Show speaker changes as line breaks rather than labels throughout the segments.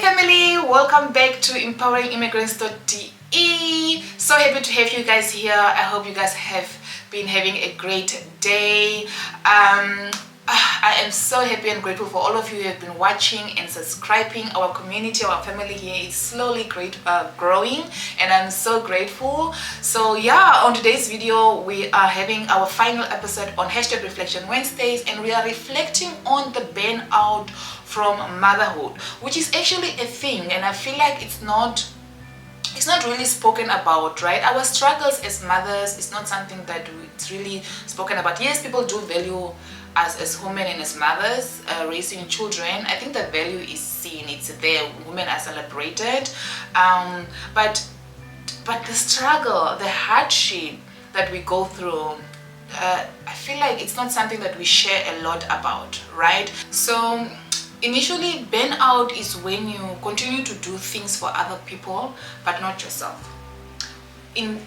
family, welcome back to empoweringimmigrants.de. So happy to have you guys here. I hope you guys have been having a great day. I am so happy and grateful for all of you who have been watching and subscribing. Our community, our family here is slowly growing, and I'm so grateful. So yeah, on today's video we are having our final episode on #Reflection Wednesdays, and we are reflecting on the burnout from motherhood, which is actually a thing, and I feel like it's not really spoken about, right? Our struggles as mothers is not something that it's really spoken about. Yes, people do value us as women and as mothers raising children. I think the value is seen, it's there, women are celebrated, but the struggle, the hardship that we go through, I feel like it's not something that we share a lot about, right? So initially, burnout is when you continue to do things for other people but not yourself. In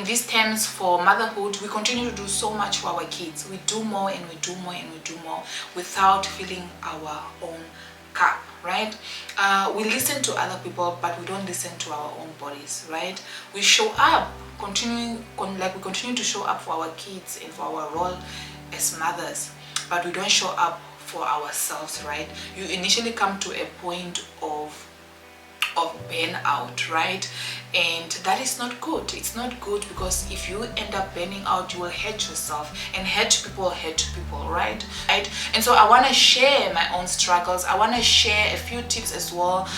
these terms, for motherhood, we continue to do so much for our kids. We do more and we do more and we do more without filling our own cup, right? We listen to other people, but we don't listen to our own bodies, right? We show up, we continue to show up for our kids and for our role as mothers, but we don't show up for ourselves, right? You initially come to a point of burnout, right? And that is not good. It's not good, because if you end up burning out, you will hurt yourself, and hurt people, right? And so I want to share my own struggles. I want to share a few tips as well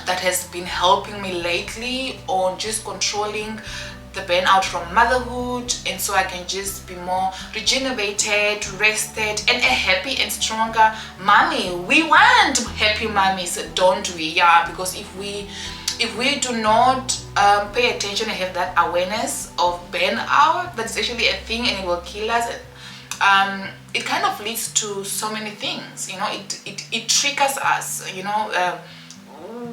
that has been helping me lately on just controlling the burnout from motherhood, and so I can just be more regenerated, rested, and a happy and stronger mommy. We want happy mommies, don't we? Yeah, because if we do not pay attention and have that awareness of burnout, that's actually a thing and it will kill us. It kind of leads to so many things, you know. It triggers us, you know.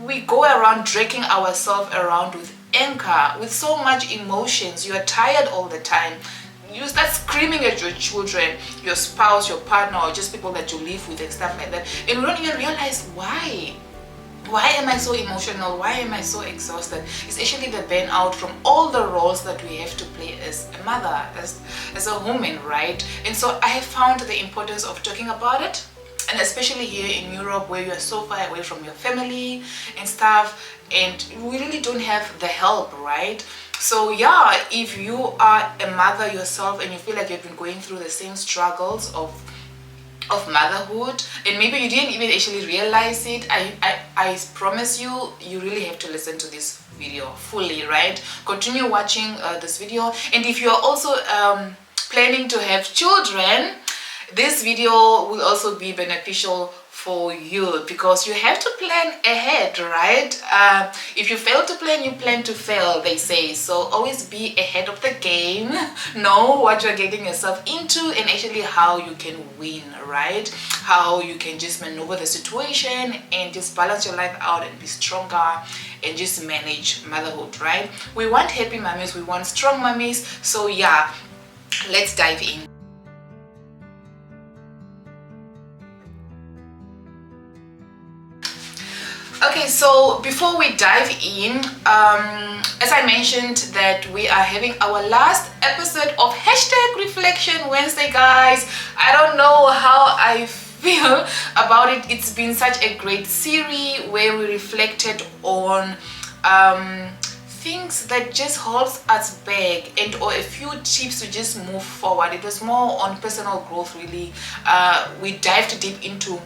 We go around dragging ourselves around with anger, with so much emotions. You are tired all the time. You start screaming at your children, your spouse, your partner, or just people that you live with and stuff like that, and we don't even realize why am I so emotional, why am I so exhausted. It's actually the burnout from all the roles that we have to play as a mother, as a woman, right? And so I have found the importance of talking about it, and especially here in Europe, where you are so far away from your family and stuff, and we really don't have the help, right? So yeah, if you are a mother yourself and you feel like you've been going through the same struggles of motherhood, and maybe you didn't even actually realize it, I promise you really have to listen to this video fully, right? Continue watching this video. And if you are also planning to have children, this video will also be beneficial for you, because you have to plan ahead, right? If you fail to plan, you plan to fail, they say. So always be ahead of the game, know what you're getting yourself into, and actually how you can win, right? How you can just maneuver the situation and just balance your life out and be stronger and just manage motherhood, right? We want happy mommies, we want strong mommies. So yeah, let's dive in. Okay, so before we dive in, as I mentioned that we are having our last episode of #Reflection Wednesday, guys. I don't know how I feel about it. It's been such a great series where we reflected on things that just holds us back, and or a few tips to just move forward. It was more on personal growth, really. We dived deep into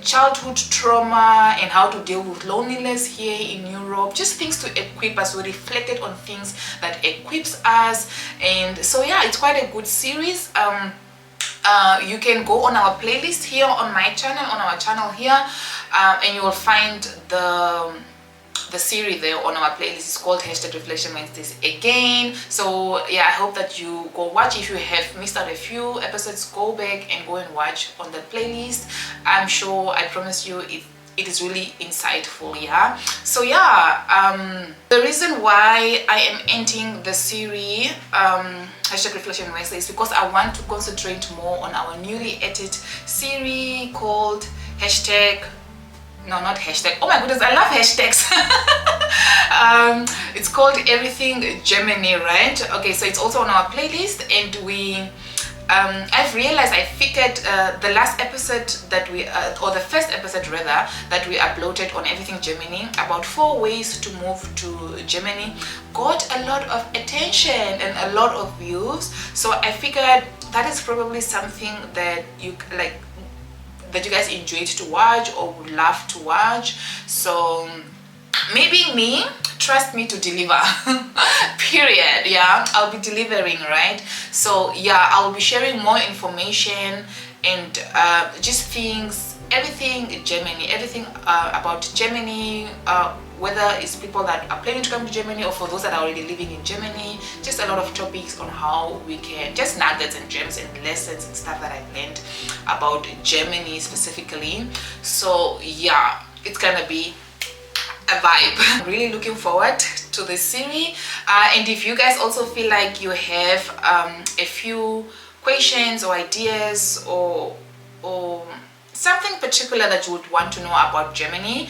childhood trauma and how to deal with loneliness here in Europe, just things to equip us. We reflected on things that equips us, and so yeah, it's quite a good series. You can go on our playlist here on my channel, on our channel here, and you will find the series there on our playlist. Is called #Reflection Wednesdays again. So yeah, I hope that you go watch. If you have missed out a few episodes, go back and go and watch on the playlist. I'm sure, I promise you, it is really insightful. Yeah, so yeah, the reason why I am ending the series #Reflection Wednesday is because I want to concentrate more on our newly added series called no, not hashtag, oh my goodness, I love hashtags. It's called Everything Germany, right? Okay, so it's also on our playlist, and I've realized, I figured the last episode that we, or the first episode rather, that we uploaded on Everything Germany, about 4 ways to move to Germany, got a lot of attention and a lot of views. So I figured that is probably something that you like, that you guys enjoyed to watch or would love to watch. So maybe me, trust me to deliver. Period. Yeah, I'll be delivering, right? So yeah, I'll be sharing more information and just things, everything Germany, everything about Germany, whether it's people that are planning to come to Germany or for those that are already living in Germany. Just a lot of topics on how we can, just nuggets and gems and lessons and stuff that I've learned about Germany specifically. So yeah, it's gonna be a vibe. I'm really looking forward to this series, and if you guys also feel like you have a few questions or ideas or something particular that you would want to know about Germany,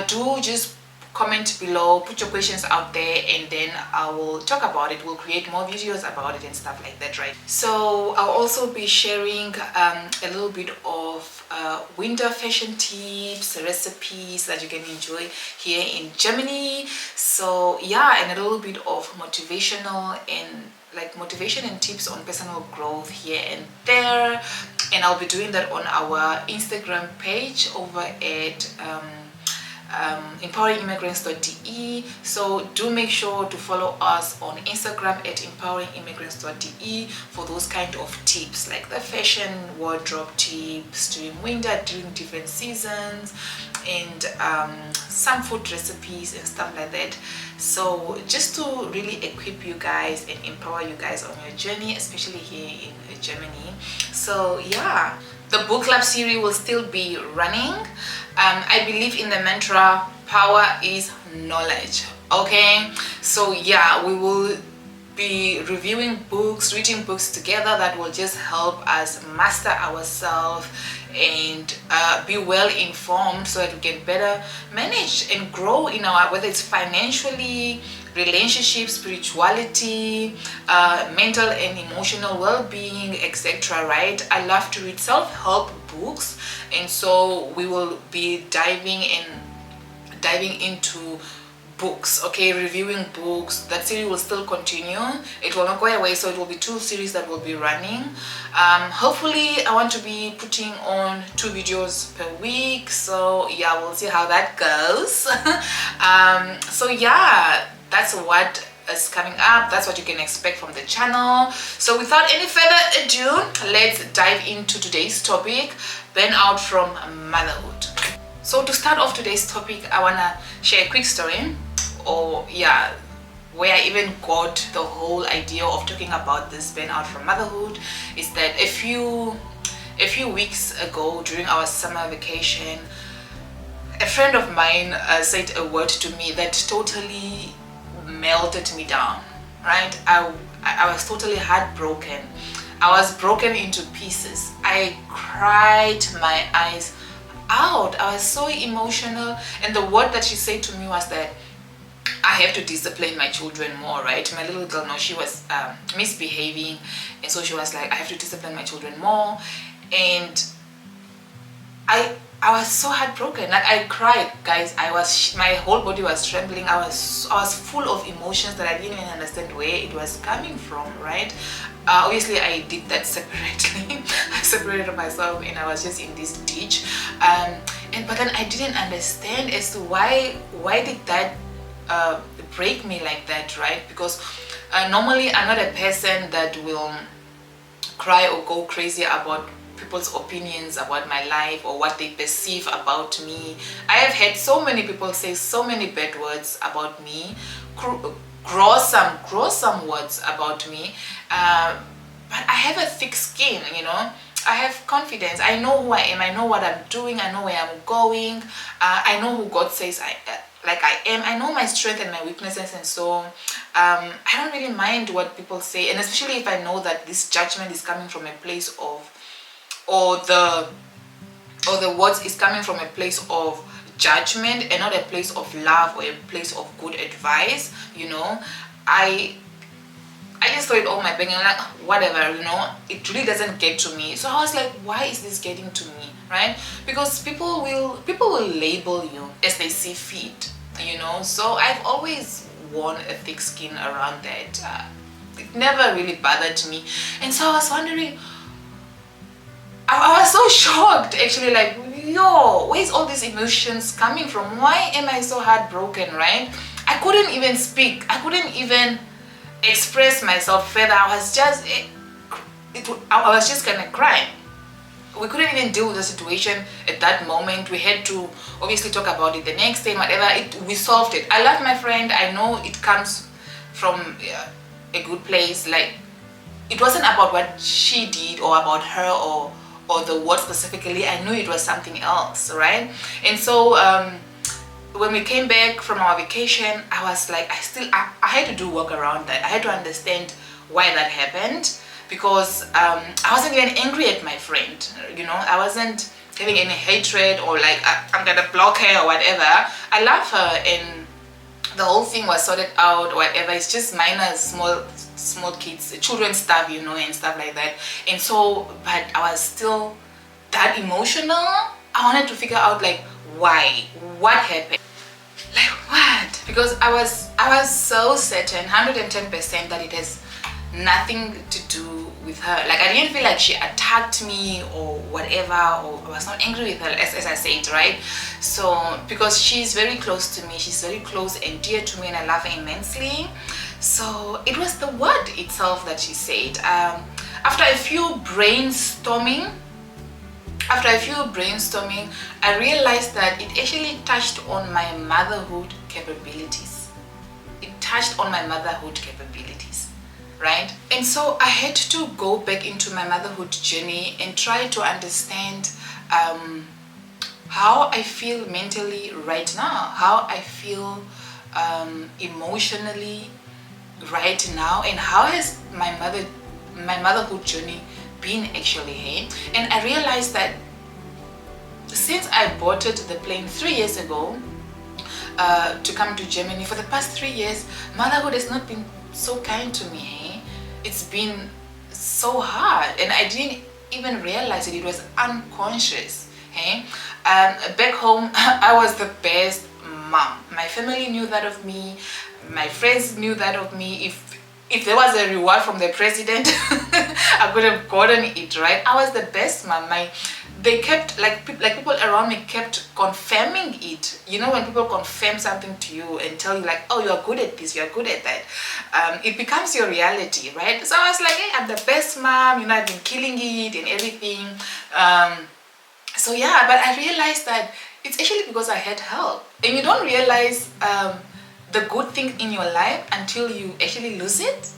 do just comment below, put your questions out there, and then I will talk about it. We'll create more videos about it and stuff like that, right? So I'll also be sharing a little bit of winter fashion tips, recipes that you can enjoy here in Germany. So yeah, and a little bit of motivational and motivation and tips on personal growth here and there. And I'll be doing that on our Instagram page over at empoweringimmigrants.de. so do make sure to follow us on Instagram at empoweringimmigrants.de for those kind of tips, like the fashion wardrobe tips during winter, during different seasons, and some food recipes and stuff like that. So just to really equip you guys and empower you guys on your journey, especially here in Germany. So yeah, the book club series will still be running. I believe in the mantra, power is knowledge. Okay, so yeah, we will be reviewing books, reading books together that will just help us master ourselves and be well informed so that we can better manage and grow in our, whether it's financially, relationships, spirituality, mental and emotional well-being, etc. right? I love to read self-help books, and so we will be diving into books, okay, reviewing books. That series will still continue. It will not go away, so it will be 2 series that will be running. Hopefully I want to be putting on 2 videos per week, so yeah, we'll see how that goes. So yeah, that's what is coming up. That's what you can expect from the channel. So without any further ado, let's dive into today's topic, burnout from motherhood. So to start off today's topic, I want to share a quick story, or yeah, where I even got the whole idea of talking about this burnout from motherhood. Is that a few weeks ago during our summer vacation, a friend of mine said a word to me that totally melted me down, right? I was totally heartbroken. I was broken into pieces. I cried my eyes out. I was so emotional, and the word that she said to me was that I have to discipline my children more, right? My little girl, no, she was misbehaving, and so she was like, I have to discipline my children more. And I was so heartbroken. Like, I cried, guys. My whole body was trembling. I was full of emotions that I didn't even understand where it was coming from, right? Obviously I did that separately. I separated myself and I was just in this ditch. But then I didn't understand as to why did that break me like that, right? Because normally I'm not a person that will cry or go crazy about people's opinions about my life or what they perceive about me. I have had so many people say so many bad words about me, gruesome words about me, but I have a thick skin, you know. I have confidence. I know who I am. I know what I'm doing. I know where I'm going. I know who God says I am. I know my strength and my weaknesses, and so I don't really mind what people say, and especially if I know that this judgment is coming from a place of, or the words is coming from a place of judgment and not a place of love or a place of good advice. I just throw it all my bag and like, whatever, it really doesn't get to me. So I was like, why is this getting to me, right? Because people will label you as they see fit, So I've always worn a thick skin around that. It never really bothered me. And so I was wondering, I was so shocked actually, like, where's all these emotions coming from? Why am I so heartbroken, right? I couldn't even speak. I couldn't even express myself further. I was just gonna cry. We couldn't even deal with the situation at that moment. We had to obviously talk about it the next day, whatever. We solved it. I love my friend. I know it comes from a good place. Like, it wasn't about what she did or about her or the word specifically. I knew it was something else, right? And so when we came back from our vacation, I was like, I had to do work around that. I had to understand why that happened, because I wasn't even angry at my friend, I wasn't having any hatred or like I'm gonna block her or whatever. I love her and the whole thing was sorted out or whatever. It's just minor small kids, children's stuff, and stuff like that. And so, but I was still that emotional. I wanted to figure out like why, what happened, like what? Because I was so certain, 110%, that it has nothing to do with her. Like, I didn't feel like she attacked me or whatever, or I was not angry with her, as I said, right? So because she's very close to me, she's very close and dear to me, and I love her immensely. So it was the word itself that she said. After a few brainstorming, I realized that it actually touched on my motherhood capabilities. It touched on my motherhood capabilities, right? And so I had to go back into my motherhood journey and try to understand how I feel mentally right now, how I feel emotionally right now, and how has my motherhood journey been actually, hey? And I realized that since I boarded the plane 3 years ago to come to Germany, for the past 3 years, motherhood has not been so kind to me, hey? It's been so hard, and I didn't even realize it. It was unconscious, hey? Back home, I was the best mom. My family knew that of me. My friends knew that of me. If there was a reward from the president, I could have gotten it, right? I was the best mom. They kept, like people around me kept confirming it. When people confirm something to you and tell you like, oh, you are good at this, you are good at that, it becomes your reality, right? So I was like, hey, I'm the best mom, I've been killing it and everything. So yeah, but I realized that it's actually because I had help. And you don't realize the good thing in your life until you actually lose it,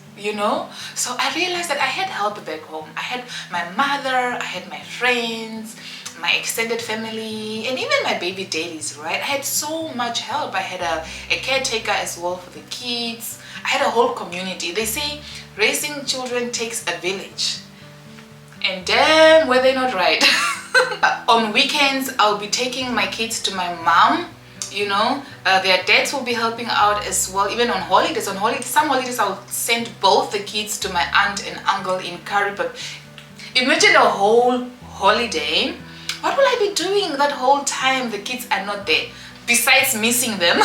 So I realized that I had help back home. I had my mother, I had my friends, my extended family, and even my baby daddies, right? I had so much help. I had a caretaker as well for the kids. I had a whole community. They say raising children takes a village. And damn, were they not right? On weekends, I'll be taking my kids to my mom. Their dads will be helping out as well. Even on holidays, some holidays I'll send both the kids to my aunt and uncle in Karibab. Imagine a whole holiday. What will I be doing that whole time the kids are not there? Besides missing them,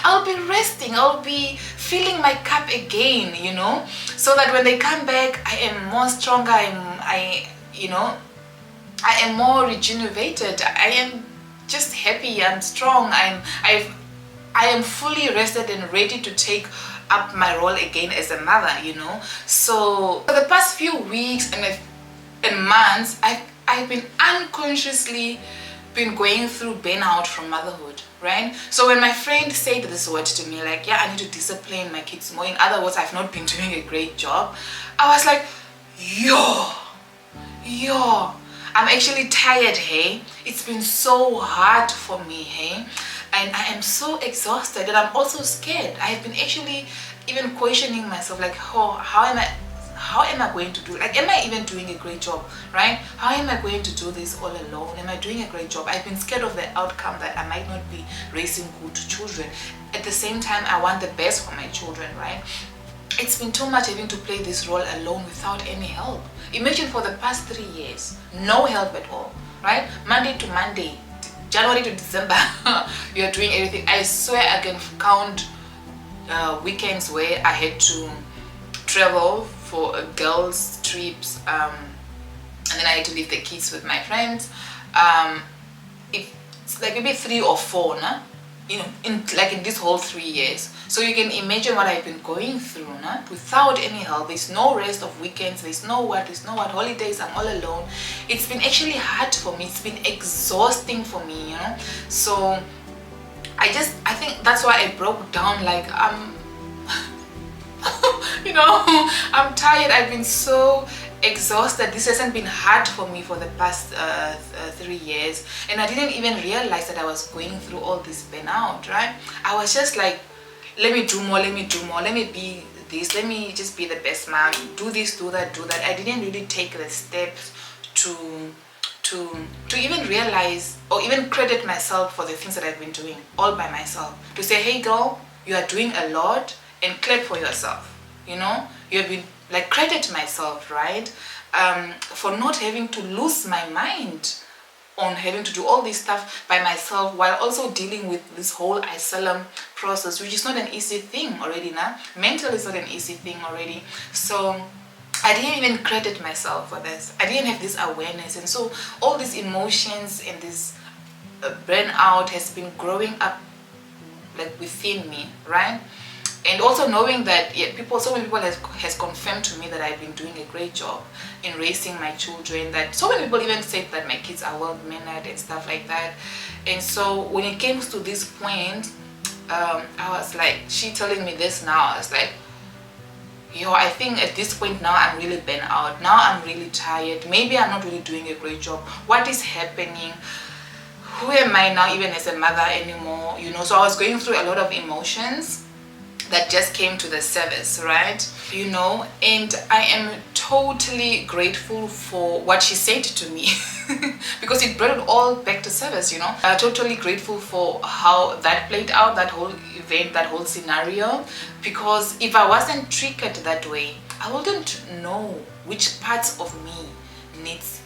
I'll be resting. I'll be filling my cup again, so that when they come back, I am more stronger. I am more rejuvenated. I am just happy. I'm strong. I am fully rested and ready to take up my role again as a mother, So for the past few weeks and months, I've been unconsciously going through burnout from motherhood, right? So when my friend said this word to me, like, yeah, I need to discipline my kids more, in other words, I've not been doing a great job, I was like, I'm actually tired, hey? It's been so hard for me, hey? And I am so exhausted, and I'm also scared. I have been actually even questioning myself, like, how am I how am I going to do, like, am I even doing a great job, right? How am I going to do this all alone? Am I doing a great job? I've been scared of the outcome, that I might not be raising good children. At the same time, I want the best for my children, right? It's been too much having to play this role alone without any help. Imagine for the past 3 years, no help at all, right? Monday to Monday, January to December, you're doing everything. I swear I can count weekends where I had to travel for girls' trips, and then I had to leave the kids with my friends. It's like maybe 3 or 4, nah? You know, in this whole 3 years. So you can imagine what I've been going through, nah? Without any help. There's no rest of weekends, there's no what holidays, I'm all alone. It's been actually hard for me, it's been exhausting for me, you know. So I think that's why I broke down, like, you know, I'm tired. I've been so exhausted. This hasn't been hard for me for the past 3 years, and I didn't even realize that I was going through all this burnout, right? I was just like, let me do more, let me be this, let me just be the best mom, do this, do that. I didn't really take the steps to even realize or even credit myself for the things that I've been doing all by myself. To say, hey girl, you are doing a lot, and clap for yourself. You know, you have been, like, credit myself, right? For not having to lose my mind on having to do all this stuff by myself, while also dealing with this whole asylum process, which is not an easy thing already now. Mental is not an easy thing already. So I didn't even credit myself for this. I didn't have this awareness, and so all these emotions and this burnout has been growing up, like, within me, right? And also knowing that so many people has confirmed to me that I've been doing a great job in raising my children, that so many people even said that my kids are well mannered and stuff like that. And so when it came to this point, I was like, she telling me this now, I was like, yo, I think at this point now I'm really burnt out. Now I'm really tired. Maybe I'm not really doing a great job. What is happening? Who am I now even as a mother anymore? You know, so I was going through a lot of emotions that just came to the service, right? You know, and I am totally grateful for what she said to me because it brought it all back to service, you know. I'm totally grateful for how that played out, that whole event, that whole scenario, because if I wasn't triggered that way, I wouldn't know which parts of me needs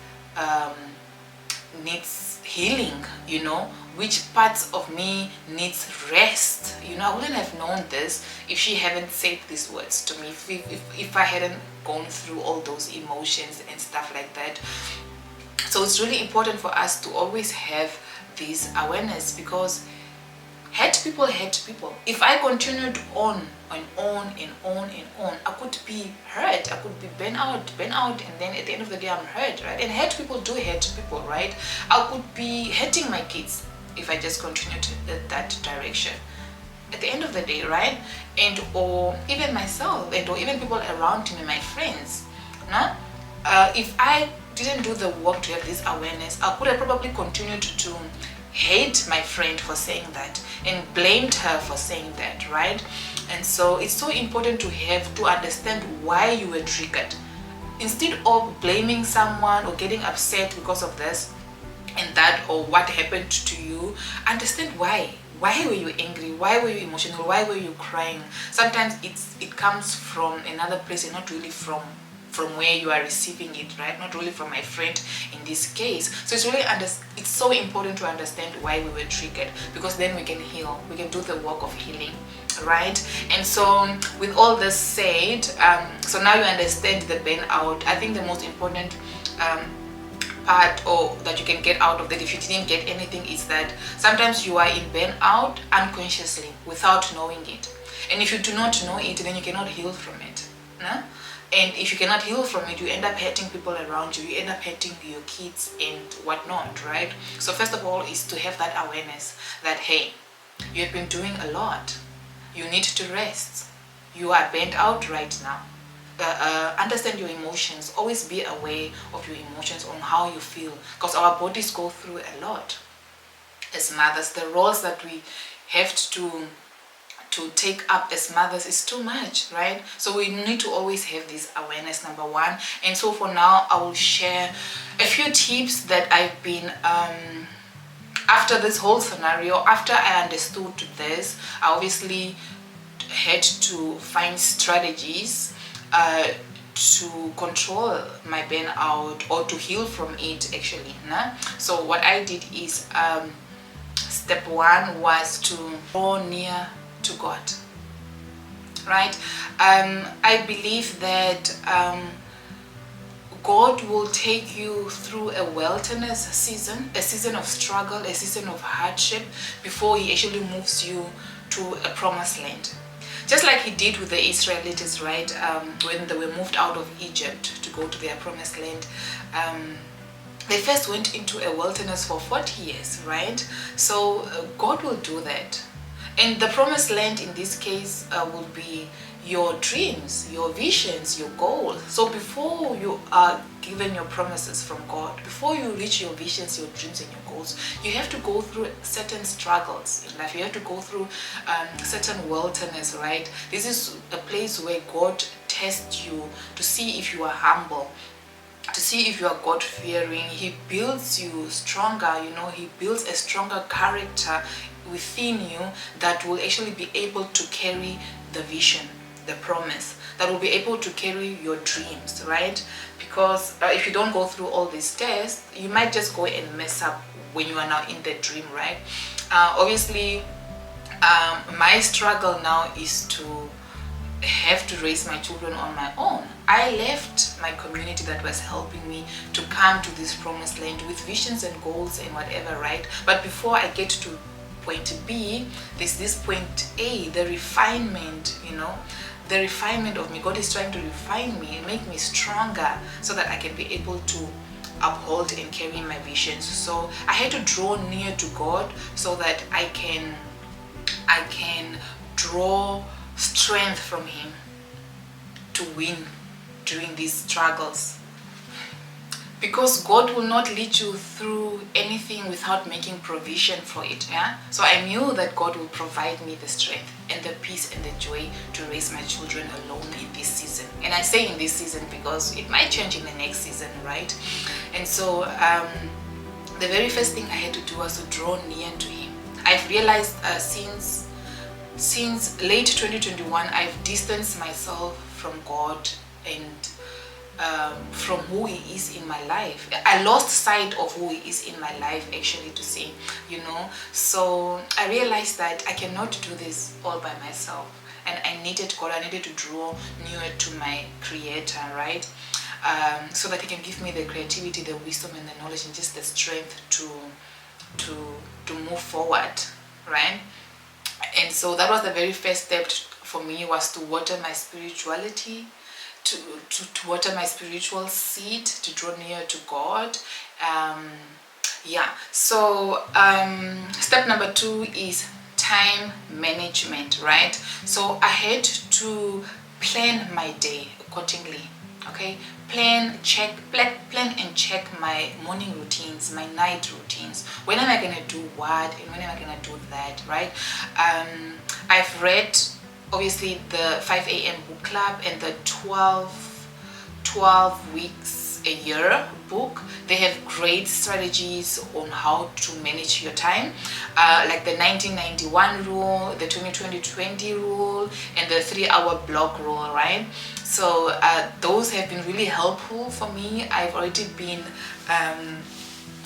healing, you know, which parts of me needs rest. You know, I wouldn't have known this if she hadn't said these words to me, if I hadn't gone through all those emotions and stuff like that. So it's really important for us to always have this awareness, because hurt people. If I continued on and on, I could be hurt, I could be burnt out, and then at the end of the day I'm hurt, right? And hurt people do hurt people, right? I could be hurting my kids if I just continued that direction at the end of the day, right? And or even myself, and or even people around me, my friends, no? If I didn't do the work to have this awareness, I could have probably continued to hate my friend for saying that and blamed her for saying that, right? And so it's so important to understand why you were triggered, instead of blaming someone or getting upset because of this and that, or what happened to you. Understand why were you angry, why were you emotional, why were you crying. Sometimes it comes from another place and not really from where you are receiving it, right? Not really from my friend in this case. So it's really it's so important to understand why we were triggered, because then we can heal, we can do the work of healing, right? And so with all this said, so now you understand the burnout. I think the most important part, or that you can get out of that if you didn't get anything, is that sometimes you are in burnout unconsciously without knowing it. And if you do not know it, then you cannot heal from it, no? And if you cannot heal from it, you end up hurting people around you, you end up hurting your kids and whatnot, right? So first of all is to have that awareness that, hey, you have been doing a lot, you need to rest, you are burnt out right now. Understand your emotions, always be aware of your emotions, on how you feel, because our bodies go through a lot as mothers. The roles that we have to to take up as mothers is too much, right? So we need to always have this awareness, number one. And so for now, I will share a few tips that I've been after this whole scenario. After I understood this, I obviously had to find strategies to control my burnout, or to heal from it, actually. Nah? So what I did is, step one was to draw near to God, right? I believe that God will take you through a wilderness season, a season of struggle, a season of hardship, before he actually moves you to a promised land. Just like he did with the Israelites, right? When they were moved out of Egypt to go to their promised land, they first went into a wilderness for 40 years, right? So God will do that. And the promised land in this case will be your dreams, your visions, your goals. So before you are given your promises from God, before you reach your visions, your dreams and your goals, you have to go through certain struggles in life. You have to go through certain wilderness, right? This is a place where God tests you to see if you are humble, to see if you are God-fearing. He builds you stronger, he builds a stronger character within you that will actually be able to carry the vision, the promise, that will be able to carry your dreams, right? Because if you don't go through all these tests, you might just go and mess up when you are now in the dream, right? Obviously, my struggle now is to have to raise my children on my own. I left my community that was helping me to come to this promised land with visions and goals and whatever, right? But before I get to point B, there's this point A, the refinement, the refinement of me. God is trying to refine me and make me stronger so that I can be able to uphold and carry my visions. So I had to draw near to God so that I can draw strength from him to win during these struggles. Because God will not lead you through anything without making provision for it. Yeah. So I knew that God will provide me the strength and the peace and the joy to raise my children alone in this season. And I say in this season because it might change in the next season, right? And so the very first thing I had to do was to draw near to him. I've realized since late 2021, I've distanced myself from God and from who he is in my life. I lost sight of who he is in my life, actually, to say, So I realized that I cannot do this all by myself. And I needed God, I needed to draw nearer to my Creator, right? So that he can give me the creativity, the wisdom and the knowledge and just the strength to move forward, right? And so that was the very first step for me, was to water my spirituality, to water my spiritual seed, to draw near to God. So step number 2 is time management, right? So I had to plan my day accordingly. Okay, plan and check my morning routines, my night routines. When am I gonna do what and when am I gonna do that, right? I've read obviously the 5 a.m. book club and the 12 weeks a year book. They have great strategies on how to manage your time, like the 1991 rule, the 20-20-20 rule, and the 3-hour block rule, right? So those have been really helpful for me. I've already been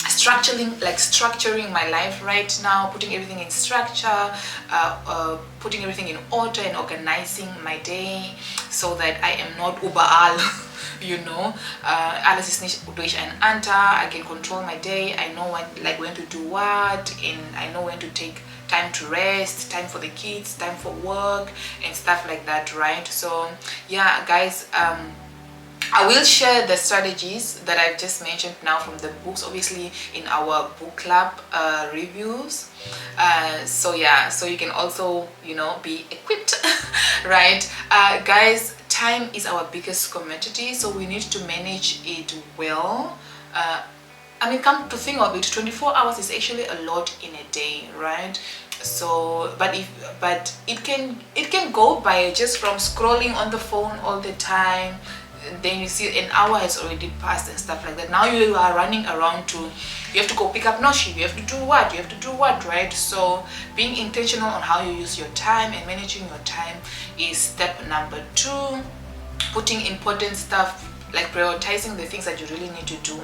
structuring my life right now, putting everything in structure, putting everything in order and organizing my day so that I am not überall, alles ist nicht durch ein Anta. I can control my day. I know when to do what, and I know when to take time to rest, time for the kids, time for work and stuff like that, right? So yeah, guys, I will share the strategies that I've just mentioned now from the books, obviously in our book club reviews. So you can also, be equipped, right? Guys, time is our biggest commodity, so we need to manage it well. Come to think of it, 24 hours is actually a lot in a day, right? So but it can go by just from scrolling on the phone all the time. Then you see an hour has already passed and stuff like that. Now you are running around to, you have to go pick up Noshi, you have to do what, right? So being intentional on how you use your time and managing your time is step number 2. Putting important stuff, like prioritizing the things that you really need to do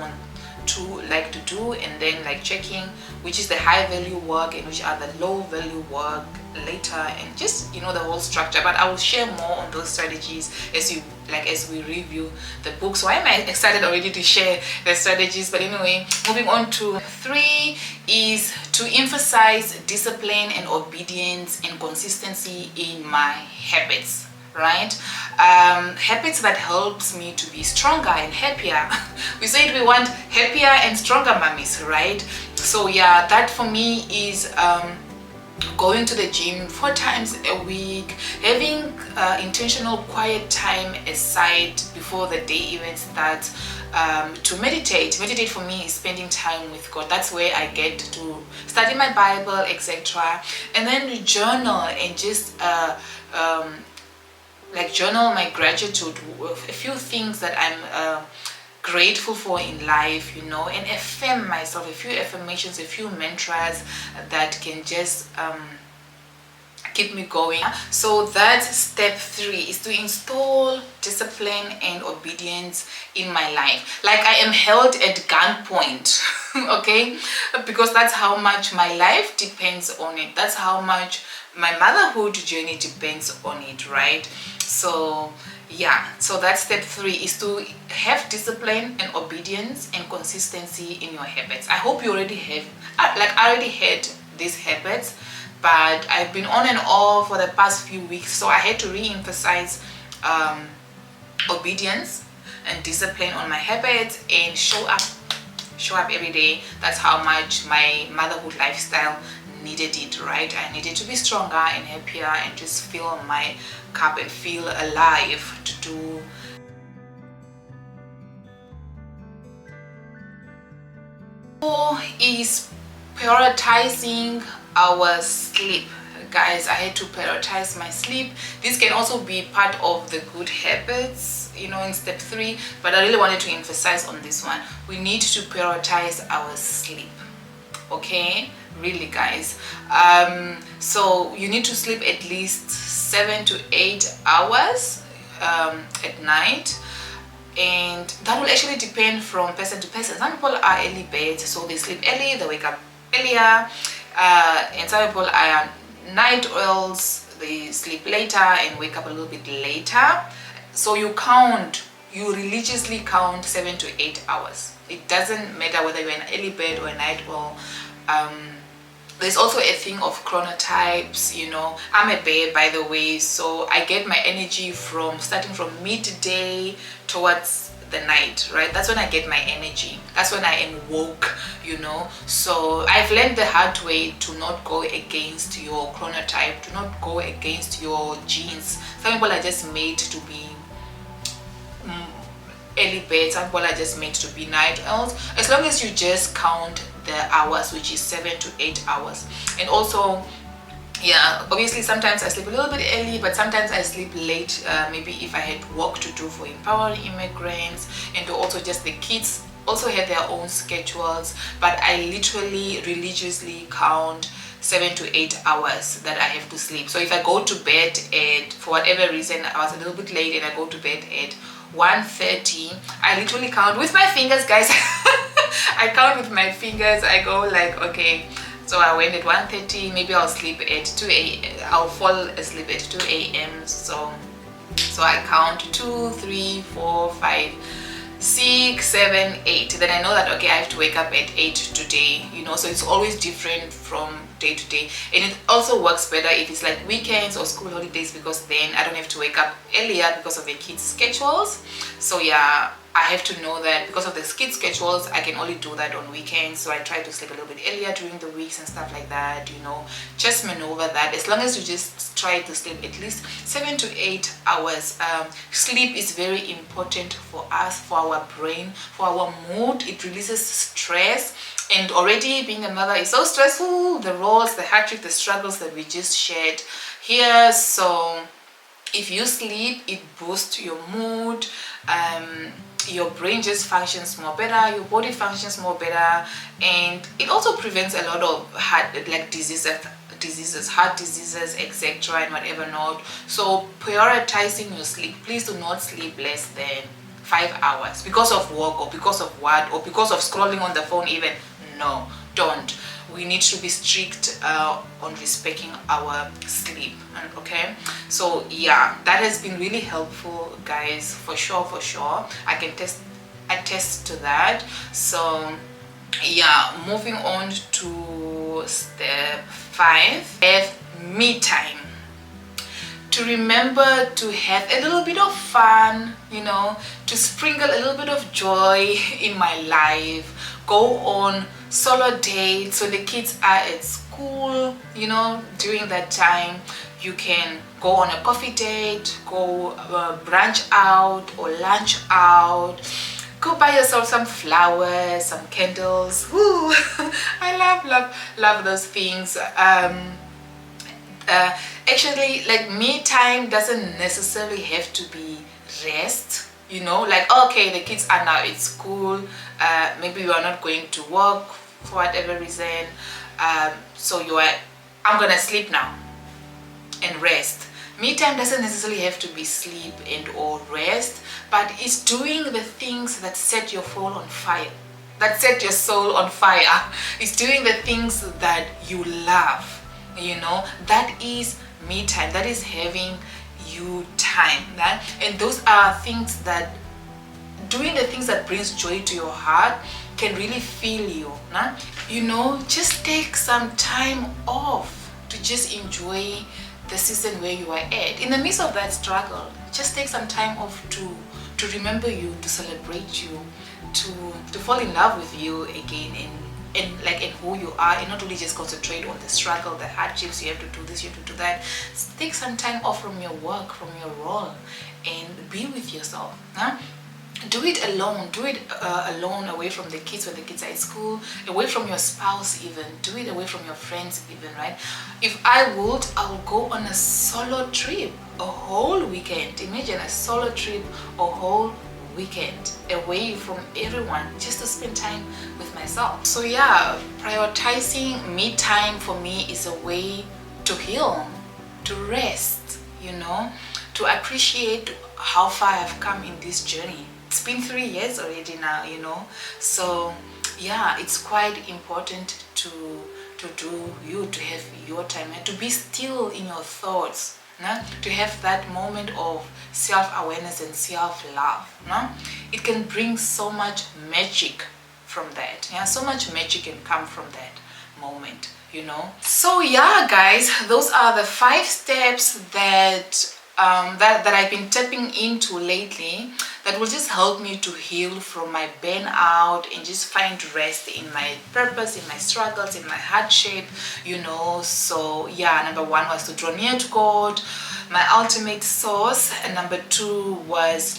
and then like checking which is the high value work and which are the low value work later, and just the whole structure. But I will share more on those strategies as we review the book. So I'm excited already to share the strategies. But anyway, moving on to 3 is to emphasize discipline and obedience and consistency in my habits, right? Habits that helps me to be stronger and happier. We said we want happier and stronger mummies, right? So yeah, that for me is going to the gym 4 times a week, having intentional quiet time aside before the day even starts, to meditate for me is spending time with God. That's where I get to study my Bible, etc. And then journal and just journal my gratitude, a few things that I'm grateful for in life, and affirm myself, a few affirmations, a few mantras that can just keep me going. So that's step 3, is to install discipline and obedience in my life. Like I am held at gunpoint, okay, because that's how much my life depends on it. That's how much my motherhood journey depends on it, right? So yeah, so that's step 3, is to have discipline and obedience and consistency in your habits. I hope you already have, I already had these habits, but I've been on and off for the past few weeks, so I had to re-emphasize obedience and discipline on my habits and show up every day. That's how much my motherhood lifestyle needed it, right? I needed to be stronger and happier and just fill my cup and feel alive to do. Is prioritizing our sleep. Guys, I had to prioritize my sleep. This can also be part of the good habits, in step 3, but I really wanted to emphasize on this one. We need to prioritize our sleep, okay? Really, guys. So you need to sleep at least 7 to 8 hours at night, and that will actually depend from person to person. Some people are early birds, so they sleep early, they wake up earlier, and some people are night owls, they sleep later and wake up a little bit later. So you religiously count 7 to 8 hours. It doesn't matter whether you're an early bird or a night owl. There's also a thing of chronotypes. I'm a bear, by the way, so I get my energy starting from midday towards the night, right? That's when I get my energy. That's when I am woke, So I've learned the hard way to not go against your chronotype, to not go against your genes. Some people are just made to be early birds, some people are just made to be night owls. As long as you just count the hours, which is 7 to 8 hours. And also, yeah, obviously sometimes I sleep a little bit early, but sometimes I sleep late, maybe if I had work to do for empowering immigrants, and also just the kids also have their own schedules. But I literally religiously count 7 to 8 hours that I have to sleep. So if I go to bed for whatever reason I was a little bit late and I go to bed at 1:30, I literally count with my fingers, guys. I count with my fingers. I go like, okay, so I went at 1:30, maybe I'll sleep at 2 a.m. I'll fall asleep at 2 a.m. So I count 2, 3, 4, 5, 6, 7, 8. Then I know that, okay, I have to wake up at 8 today, so it's always different from day to day. And it also works better if it's like weekends or school holidays, because then I don't have to wake up earlier because of the kids' schedules. So yeah, I have to know that because of the kids' schedules, I can only do that on weekends. So I try to sleep a little bit earlier during the weeks and stuff like that, just maneuver that. As long as you just try to sleep at least 7 to 8 hours. Sleep is very important for us, for our brain, for our mood. It releases stress. And already being a mother is so stressful, the roles, the hardship, the struggles that we just shared here. So if you sleep, it boosts your mood, your brain just functions more better, your body functions more better, and it also prevents a lot of heart diseases, etc., and whatever not. So prioritizing your sleep. Please do not sleep less than 5 hours because of work or because of what or because of scrolling on the phone even. No, don't. We need to be strict on respecting our sleep. Okay, so yeah, that has been really helpful, guys, for sure. I can attest to that. So yeah, moving on to step 5, have me time. To remember to have a little bit of fun, to sprinkle a little bit of joy in my life, go on solo dates when the kids are at school. During that time you can go on a coffee date, go brunch out or lunch out, go buy yourself some flowers, some candles. Woo! I love those things. Actually, like, me time doesn't necessarily have to be rest. Like, okay, the kids are now at school, maybe you are not going to work for whatever reason, so I'm gonna sleep now and rest. Me time doesn't necessarily have to be sleep and or rest, but it's doing the things that set your soul on fire, It's doing the things that you love. That is me time. That is having you time. And those are things that, doing the things that brings joy to your heart, can really fill you. Just take some time off to just enjoy the season where you are at. In the midst of that struggle, just take some time off to remember you, to celebrate you, to fall in love with you again, and who you are, and not only just concentrate on the struggle, the hardships, you have to do this, you have to do that. Take some time off from your work, from your role, and be with yourself. Do it alone. Do it alone, away from the kids when the kids are at school, away from your spouse even. Do it away from your friends even, right? If I would, I would go on a solo trip, a whole weekend. Imagine a solo trip, a whole weekend away from everyone, just to spend time with myself. So yeah, prioritizing me time for me is a way to heal, to rest, to appreciate how far I've come in this journey. It's been 3 years already now, so yeah, it's quite important to have your time and to be still in your thoughts, to have that moment of self-awareness and self-love. It can bring so much magic from that. So much magic can come from that moment. So yeah, guys, those are the 5 steps that I've been tapping into lately, that will just help me to heal from my burnout and just find rest in my purpose, in my struggles, in my hardship. So yeah, number 1 was to draw near to God, my ultimate source, and number 2 was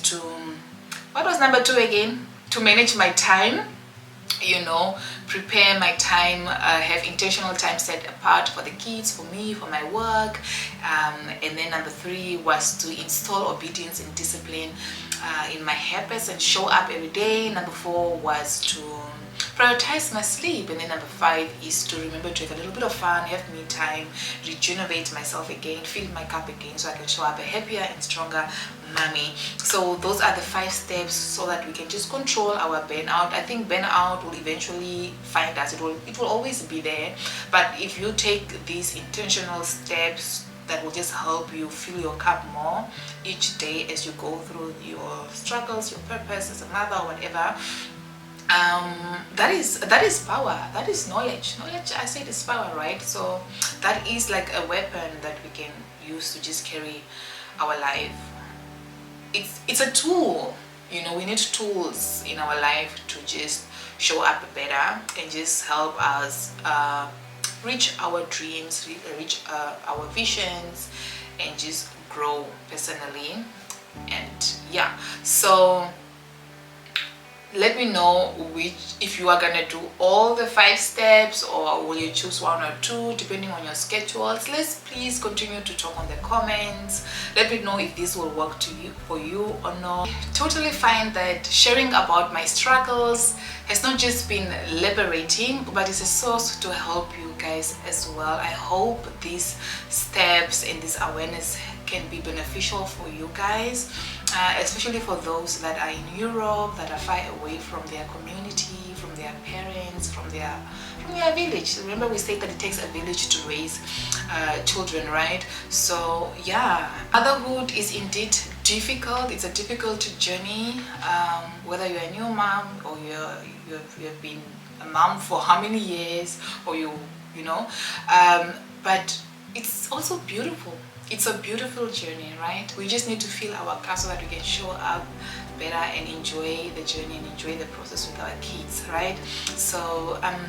what was number 2 again? To manage my time, prepare my time, have intentional time set apart for the kids, for me, for my work. And then number 3 was to install obedience and discipline in my habits and show up every day. Number 4 was to prioritize my sleep. And then number 5 is to remember to have a little bit of fun, have me time, regenerate myself again, fill my cup again, so I can show up a happier and stronger mommy. So those are the 5 steps, so that we can just control our burnout. I think burnout will eventually find us. It will always be there, but if you take these intentional steps, that will just help you fill your cup more each day as you go through your struggles, your purpose as a mother, or whatever. That is power. That is knowledge. I said, is power, right? So that is like a weapon that we can use to just carry our life. It's a tool. We need tools in our life to just show up better and just help us reach our dreams, reach our visions, and just grow personally. And yeah, so let me know if you are gonna do all the 5 steps, or will you choose 1 or 2 depending on your schedules. Let's please continue to talk on the comments. Let me know if this will work for you or not. Totally find that sharing about my struggles has not just been liberating, but it's a source to help you guys as well. I hope these steps and this awareness can be beneficial for you guys, especially for those that are in Europe, that are far away from their community, from their parents, from their village. Remember, we say that it takes a village to raise children, right? So yeah, motherhood is indeed difficult. It's a difficult journey, whether you're a new mom or you've been a mom for how many years, or you know, but it's also beautiful. It's a beautiful journey, right? We just need to fill our cup so that we can show up better and enjoy the journey and enjoy the process with our kids, right? So I'm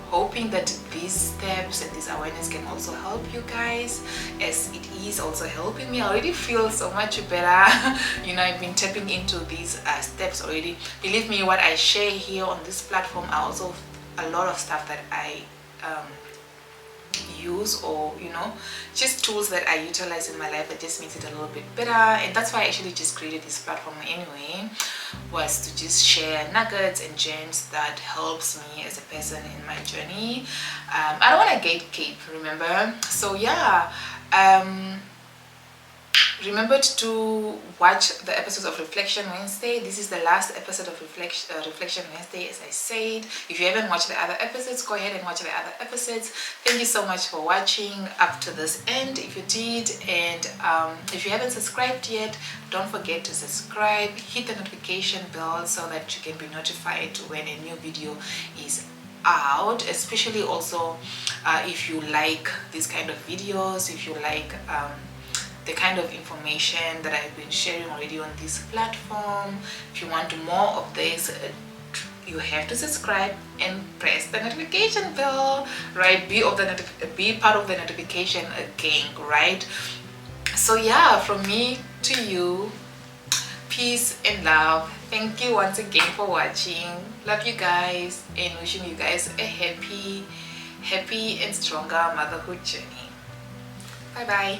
hoping that these steps and this awareness can also help you guys, as it is also helping me. I already feel so much better. You know, I've been tapping into these steps already. Believe me, what I share here on this platform are also a lot of stuff that I use, or you know, just tools that I utilize in my life that just makes it a little bit better. And that's why I actually just created this platform anyway, was to just share nuggets and gems that helps me as a person in my journey. I don't want to gatekeep, remember? So yeah, remember to watch the episodes of Reflection Wednesday. This is the last episode of Reflection Wednesday, as I said. If you haven't watched the other episodes, go ahead and watch the other episodes. Thank you so much for watching up to this end, if you did. And if you haven't subscribed yet, don't forget to subscribe. Hit the notification bell so that you can be notified when a new video is out. Especially also if you like these kind of videos, if you like the kind of information that I've been sharing already on this platform. If you want more of this, you have to subscribe and press the notification bell, right? Be part of the notification gang, right? So yeah, from me to you, peace and love. Thank you once again for watching. Love you guys, and wishing you guys a happy and stronger motherhood journey. Bye bye.